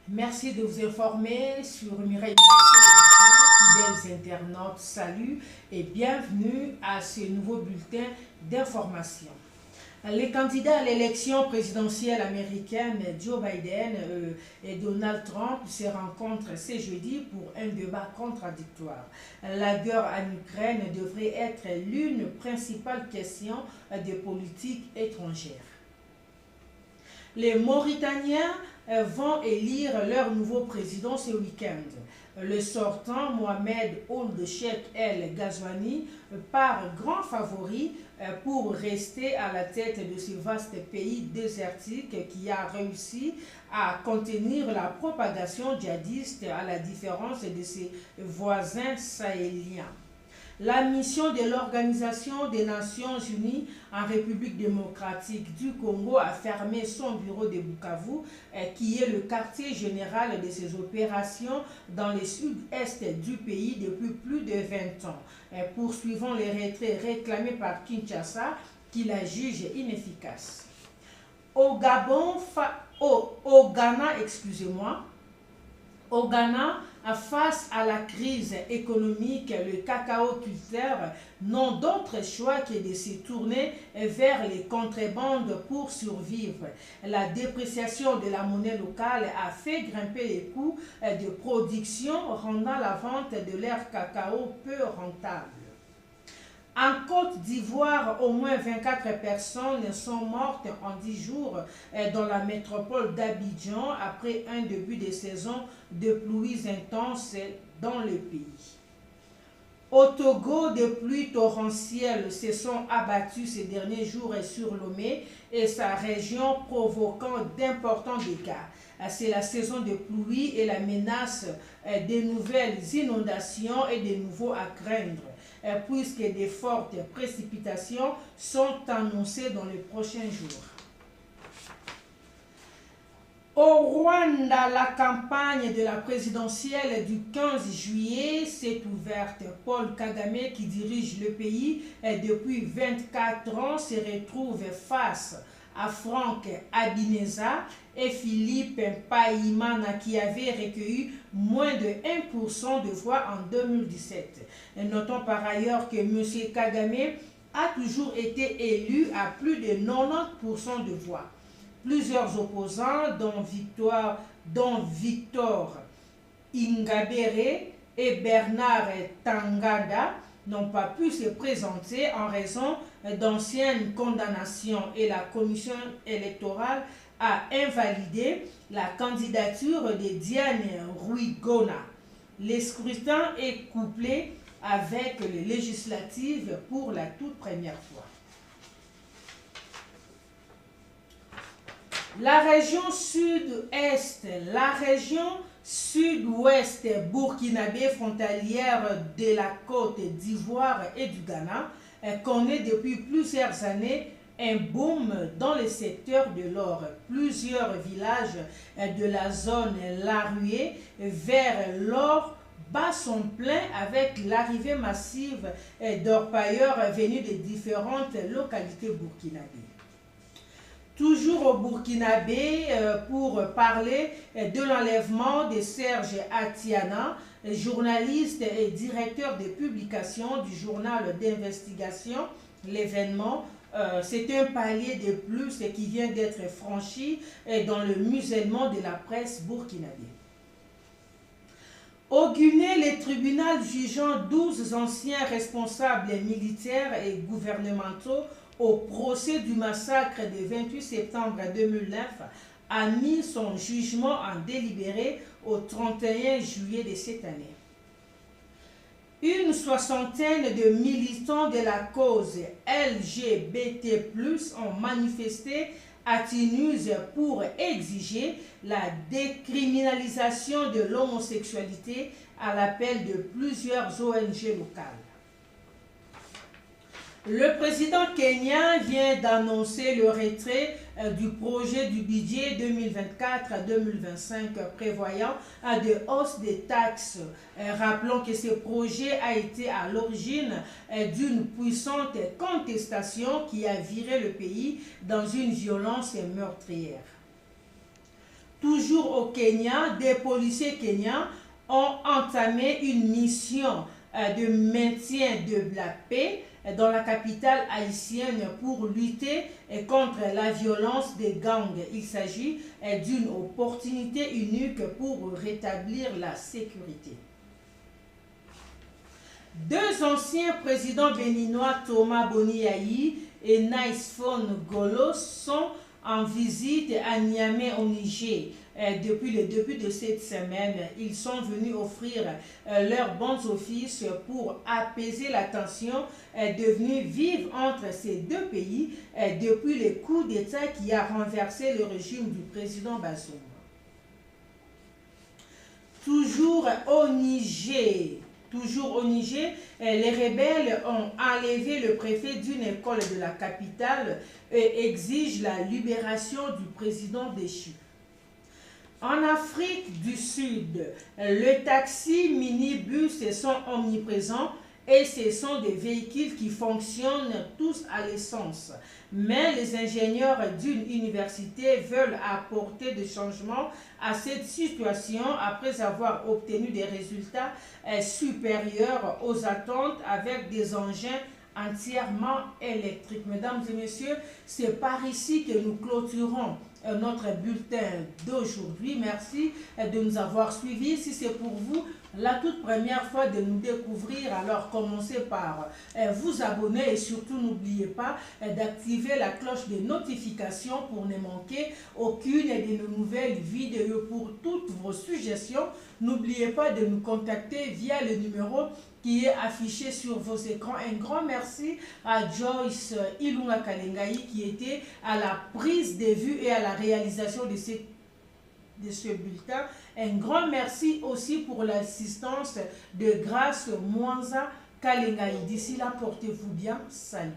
Merci de vous informer sur Mireille Édition. Fidèles internautes, salut et bienvenue à ce nouveau bulletin d'information. Les candidats à l'élection présidentielle américaine, Joe Biden et Donald Trump, se rencontrent ce jeudi pour un débat contradictoire. La guerre en Ukraine devrait être l'une principale question de politique étrangère. Les Mauritaniens vont élire leur nouveau président ce week-end. Le sortant, Mohamed Ould Cheikh El Ghazouani, part grand favori pour rester à la tête de ce vaste pays désertique qui a réussi à contenir la propagation djihadiste à la différence de ses voisins sahéliens. La mission de l'Organisation des Nations Unies en République démocratique du Congo a fermé son bureau de Bukavu, qui est le quartier général de ses opérations dans le sud-est du pays depuis plus de 20 ans, poursuivant les retraits réclamés par Kinshasa, qui la juge inefficace. Au Ghana, face à la crise économique, le cacao-culteurs n'ont d'autre choix que de se tourner vers les contrebandes pour survivre. La dépréciation de la monnaie locale a fait grimper les coûts de production, rendant la vente de leur cacao peu rentable. En Côte d'Ivoire, au moins 24 personnes sont mortes en 10 jours dans la métropole d'Abidjan après un début de saison de pluies intenses dans le pays. Au Togo, des pluies torrentielles se sont abattues ces derniers jours sur Lomé et sa région, provoquant d'importants dégâts. C'est la saison de pluie et la menace de nouvelles inondations et de nouveaux à craindre, puisque de fortes précipitations sont annoncées dans les prochains jours. Au Rwanda, la campagne de la présidentielle du 15 juillet s'est ouverte. Paul Kagame, qui dirige le pays depuis 24 ans, se retrouve face à Frank Habineza et Philippe Mpayimana, qui avaient recueilli moins de 1% de voix en 2017. Notons par ailleurs que M. Kagame a toujours été élu à plus de 90% de voix. Plusieurs opposants, dont Victor Ingabire et Bernard Tangada, n'ont pas pu se présenter en raison d'anciennes condamnations, et la commission électorale a invalidé la candidature de Diane Rwigona. Le scrutin est couplé avec les législatives pour la toute première fois. La région sud-ouest burkinabé frontalière de la Côte d'Ivoire et du Ghana connaît depuis plusieurs années un boom dans le secteur de l'or. Plusieurs villages de la zone Larué vers l'or bas sont pleins avec l'arrivée massive d'orpailleurs venus de différentes localités burkinabées. Toujours au Burkinabé, pour parler de l'enlèvement de Serge Atiana, journaliste et directeur de publication du journal d'investigation. L'événement, c'est un palier de plus qui vient d'être franchi dans le musellement de la presse burkinabé. Au Guinée, le tribunal jugeant 12 anciens responsables militaires et gouvernementaux au procès du massacre du 28 septembre 2009 a mis son jugement en délibéré au 31 juillet de cette année. Une soixantaine de militants de la cause LGBT+ ont manifesté à Tunis pour exiger la décriminalisation de l'homosexualité à l'appel de plusieurs ONG locales. Le président kenyan vient d'annoncer le retrait du projet du budget 2024-2025 prévoyant de hausses des taxes. Rappelons que ce projet a été à l'origine d'une puissante contestation qui a viré le pays dans une violence meurtrière. Toujours au Kenya, des policiers kenyans ont entamé une mission de maintien de la paix dans la capitale haïtienne pour lutter contre la violence des gangs. Il s'agit d'une opportunité unique pour rétablir la sécurité. Deux anciens présidents béninois, Thomas Boniaï et Naïsphone Golo, sont en visite à Niamey au Niger. Depuis le début de cette semaine, ils sont venus offrir leurs bons offices pour apaiser la tension devenue vive entre ces deux pays depuis le coup d'État qui a renversé le régime du président Bazoum. Toujours au Niger, les rebelles ont enlevé le préfet d'une école de la capitale et exigent la libération du président déchu. En Afrique du Sud, le taxi, minibus sont omniprésents et ce sont des véhicules qui fonctionnent tous à l'essence. Mais les ingénieurs d'une université veulent apporter des changements à cette situation après avoir obtenu des résultats supérieurs aux attentes avec des engins entièrement électriques. Mesdames et messieurs, c'est par ici que nous clôturons notre bulletin d'aujourd'hui. Merci de nous avoir suivis. Si c'est pour vous la toute première fois de nous découvrir, alors commencez par vous abonner et surtout n'oubliez pas d'activer la cloche de notification pour ne manquer aucune de nos nouvelles vidéos. Pour toutes vos suggestions, n'oubliez pas de nous contacter via le numéro qui est affiché sur vos écrans. Un grand merci à Joyce Ilunga Kalengai qui était à la prise de vue et à la réalisation de ce bulletin. Un grand merci aussi pour l'assistance de Grâce Mwanza Kalengai. D'ici là, portez-vous bien. Salut.